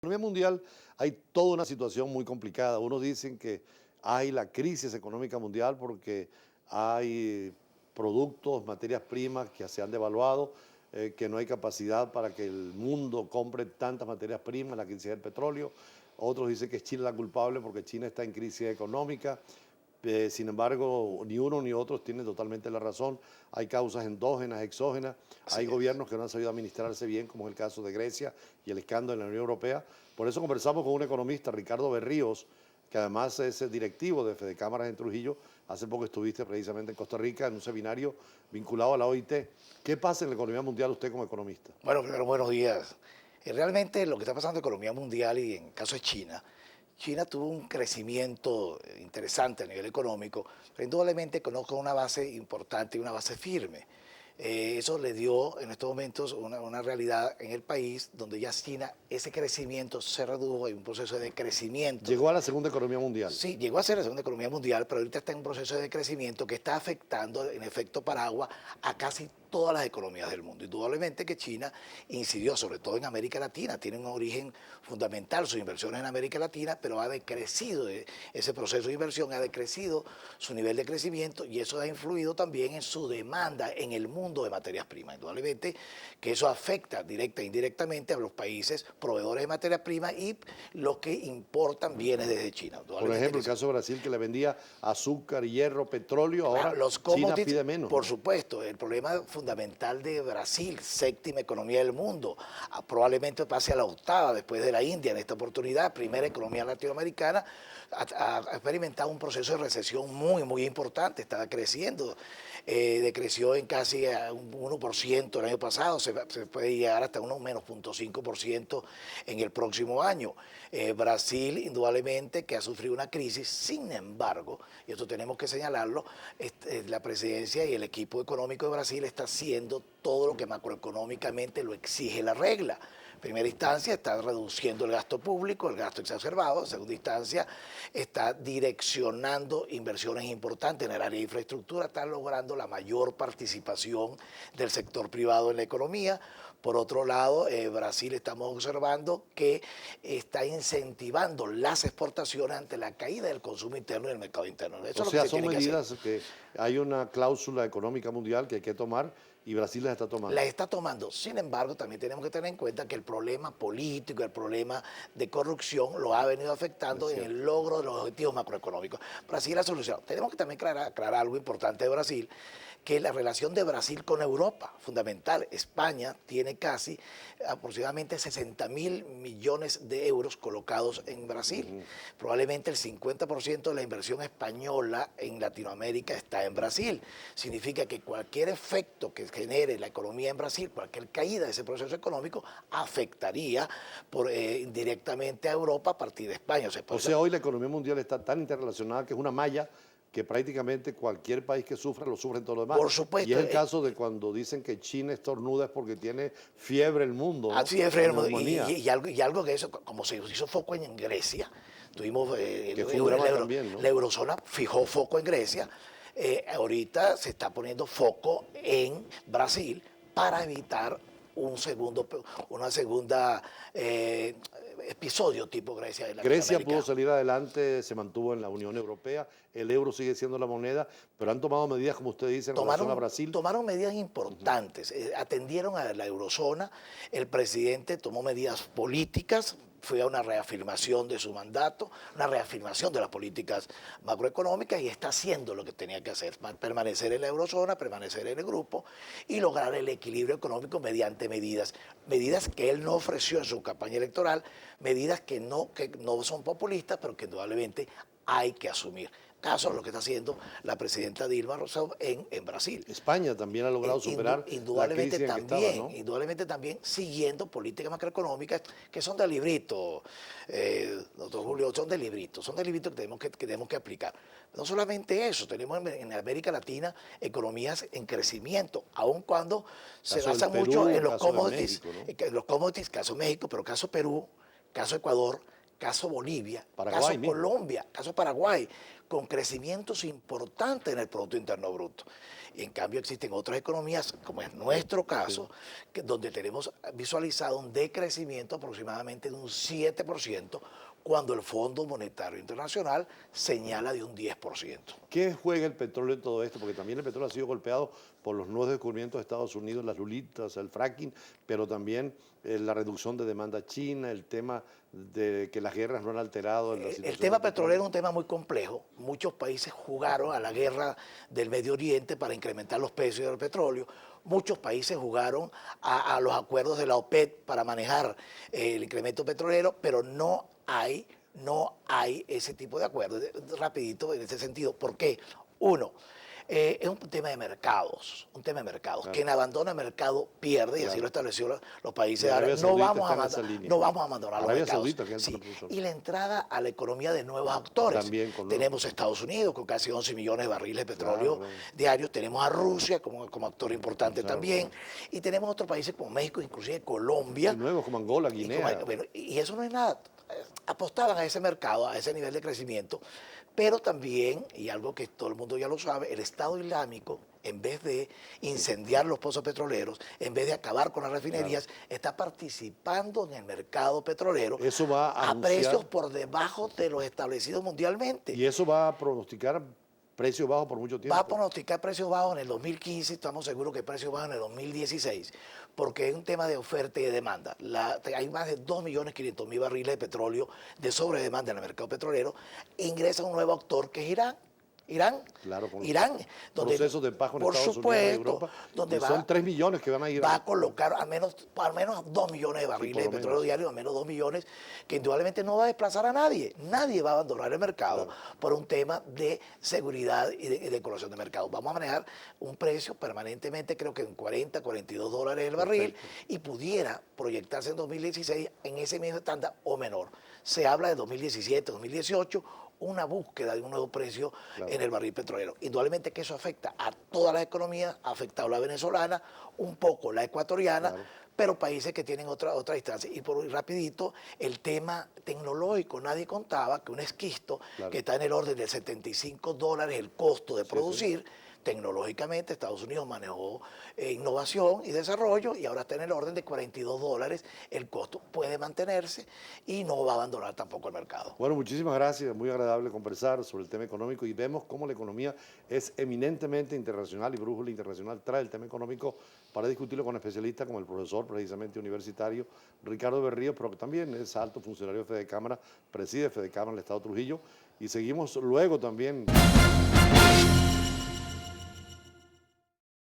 economía mundial hay toda una situación muy complicada. Unos dicen que hay la crisis económica mundial porque hay productos, materias primas que se han devaluado, que no hay capacidad para que el mundo compre tantas materias primas, la crisis del petróleo. Otros dicen que es China la culpable porque China está en crisis económica. Sin embargo, ni uno ni otros tienen totalmente la razón. Hay causas endógenas, exógenas. Así Hay es. gobiernos que no han sabido administrarse bien, como es el caso de Grecia y el escándalo en la Unión Europea. Por eso conversamos con un economista, Ricardo Berríos, que además es directivo de Fede Cámaras en Trujillo. Hace poco estuviste precisamente en Costa Rica en un seminario vinculado a la OIT. ¿Qué pasa en la economía mundial usted como economista? Bueno, primero, buenos días. Realmente lo que está pasando en la economía mundial y en el caso de China, China tuvo un crecimiento interesante a nivel económico, pero indudablemente conozco una base importante y una base firme. Eso le dio en estos momentos una realidad en el país donde ya China, ese crecimiento se redujo, hay un proceso de crecimiento. Llegó a la segunda economía mundial. Sí, llegó a ser la segunda economía mundial, pero ahorita está en un proceso de crecimiento que está afectando en efecto paraguas a casi todas las economías del mundo. Indudablemente que China incidió sobre todo en América Latina, tiene un origen fundamental sus inversiones en América Latina, pero ha decrecido ese proceso de inversión, ha decrecido su nivel de crecimiento y eso ha influido también en su demanda en el mundo de materias primas. Indudablemente que eso afecta directa e indirectamente a los países proveedores de materias primas y los que importan bienes desde China. Por ejemplo, el caso de Brasil, que le vendía azúcar, hierro, petróleo, ahora claro, los China commodities, pide menos, por ¿no? supuesto, el problema fundamental de Brasil, séptima economía del mundo, probablemente pase a la octava después de la India en esta oportunidad, primera economía latinoamericana, ha experimentado un proceso de recesión muy importante, estaba creciendo, decreció en casi un 1% el año pasado, se puede llegar hasta un menos 0,5% en el próximo año. Brasil, indudablemente, que ha sufrido una crisis, sin embargo, y esto tenemos que señalarlo, la presidencia y el equipo económico de Brasil está haciendo todo lo que macroeconómicamente lo exige la regla. En primera instancia está reduciendo el gasto público, el gasto exacerbado. En segunda instancia está direccionando inversiones importantes en el área de infraestructura, está logrando la mayor participación del sector privado en la economía. Por otro lado, Brasil estamos observando que está incentivando las exportaciones ante la caída del consumo interno y del mercado interno. Eso O es lo que sea, se son tiene que hacer. medidas que hay una cláusula económica mundial que hay que tomar y Brasil las está La tomando. está tomando. Sin embargo, también tenemos que tener en cuenta que el problema político, el problema de corrupción lo ha venido afectando en el logro de los objetivos macroeconómicos. Brasil ha solucionado. Tenemos que también aclarar algo importante de Brasil, que es la relación de Brasil con Europa, fundamental. España tiene casi aproximadamente 60.000 millones de euros colocados en Brasil. Probablemente el 50% de la inversión española en Latinoamérica está en Brasil. Significa que cualquier efecto que genere la economía en Brasil, cualquier caída de ese proceso económico, afectaría directamente a Europa a partir de España. O sea, hoy la economía mundial está tan interrelacionada que es una malla que prácticamente cualquier país que sufra lo sufren todos los demás. Por Y es supuesto, el caso de cuando dicen que China estornuda es porque tiene fiebre el mundo, ¿no? así es, O Fernando, neumonía, y algo que eso, como se hizo foco en Grecia, tuvimos que fue un drama también, ¿no? la eurozona fijó foco en Grecia, ahorita se está poniendo foco en Brasil para evitar una segunda episodio tipo Grecia de Grecia Latinoamérica. pudo salir adelante, se mantuvo en la Unión Europea, el euro sigue siendo la moneda, pero han tomado medidas, como usted dice, en relación a Brasil. Tomaron medidas importantes, atendieron a la eurozona, el presidente tomó medidas políticas, fue a una reafirmación de su mandato, una reafirmación de las políticas macroeconómicas y está haciendo lo que tenía que hacer, permanecer en la eurozona, permanecer en el grupo y lograr el equilibrio económico mediante medidas que él no ofreció en su campaña electoral, medidas que no son populistas, pero que indudablemente hay que asumir. Caso lo que está haciendo la presidenta Dilma Rousseff en Brasil. Doctor también ha logrado superar la crisis en que estaba, ¿no? Indudablemente también siguiendo políticas macroeconómicas que son de librito, doctor Julio, son de librito que tenemos que aplicar. No solamente eso, tenemos en América Latina economías en crecimiento, aun cuando se basan mucho en los commodities, caso México, pero caso Perú, caso Ecuador, caso Bolivia, caso Colombia, caso Paraguay, con crecimientos importantes en el Producto Interno Bruto. Y en cambio existen otras economías, como es nuestro caso, donde tenemos visualizado un decrecimiento aproximadamente de un 7%, cuando el Fondo Monetario Internacional señala de un 10%. ¿Qué juega el petróleo en todo esto? Porque también el petróleo ha sido golpeado por los nuevos descubrimientos de Estados Unidos, las lulitas, el fracking, pero también la reducción de demanda china, el tema de que las guerras no han alterado la situación. El tema petrolero es un tema muy complejo. Muchos países jugaron a la guerra del Medio Oriente para incrementar los precios del petróleo. Muchos países jugaron a los acuerdos de la OPEP para manejar el incremento petrolero, pero no hay ese tipo de acuerdos. Rapidito en ese sentido. ¿Por qué? Uno, es un tema de mercados, Claro. Quien abandona el mercado pierde, y así lo estableció los países árabes. No vamos a abandonar los mercados. Saudita, sí. Y la entrada a la economía de nuevos actores. También tenemos Estados Unidos con casi 11 millones de barriles de petróleo diarios, tenemos a Rusia como actor importante también, y tenemos otros países como México, inclusive Colombia. Y nuevos como Angola, Guinea. Y eso no es nada. Apostaban a ese mercado, a ese nivel de crecimiento, pero también, y algo que todo el mundo ya lo sabe, el Estado Islámico, en vez de incendiar los pozos petroleros, en vez de acabar con las refinerías, está participando en el mercado petrolero. Eso va a precios por debajo de los establecidos mundialmente. Y eso va a pronosticar precios bajos por mucho tiempo. Va a pronosticar precios bajos en el 2015, estamos seguros que precios bajos en el 2016, porque es un tema de oferta y de demanda. Hay más de 2.500.000 barriles de petróleo de sobredemanda en el mercado petrolero. Ingresa un nuevo actor que es Irán. Claro, con donde, procesos de paz con por Estados supuesto, Unidos y Europa, donde son 3 millones que van a ir. Va a colocar al menos 2 millones de barriles de petróleo diario, al menos 2 millones, que indudablemente no va a desplazar a nadie. Nadie va a abandonar el mercado por un tema de seguridad y de colocación de mercado. Vamos a manejar un precio permanentemente, creo que en 40, 42 dólares el barril, y pudiera proyectarse en 2016 en ese mismo estándar o menor. Se habla de 2017, 2018, una búsqueda de un nuevo precio en el barril petrolero. Indudablemente que eso afecta a todas las economías, ha afectado a la venezolana, un poco la ecuatoriana, pero países que tienen otra distancia. Y por rapidito, el tema tecnológico. Nadie contaba que un esquisto que está en el orden de $75 el costo de producir, tecnológicamente Estados Unidos manejó innovación y desarrollo y ahora está en el orden de $42 el costo. Puede mantenerse y no va a abandonar tampoco el mercado. Bueno, muchísimas gracias. Muy agradable conversar sobre el tema económico y vemos cómo la economía es eminentemente internacional y Brújula Internacional trae el tema económico para discutirlo con especialistas como el profesor precisamente universitario Ricardo Berrío, pero que también es alto funcionario de Fedecámara, preside Fedecámara en el Estado de Trujillo y seguimos luego también.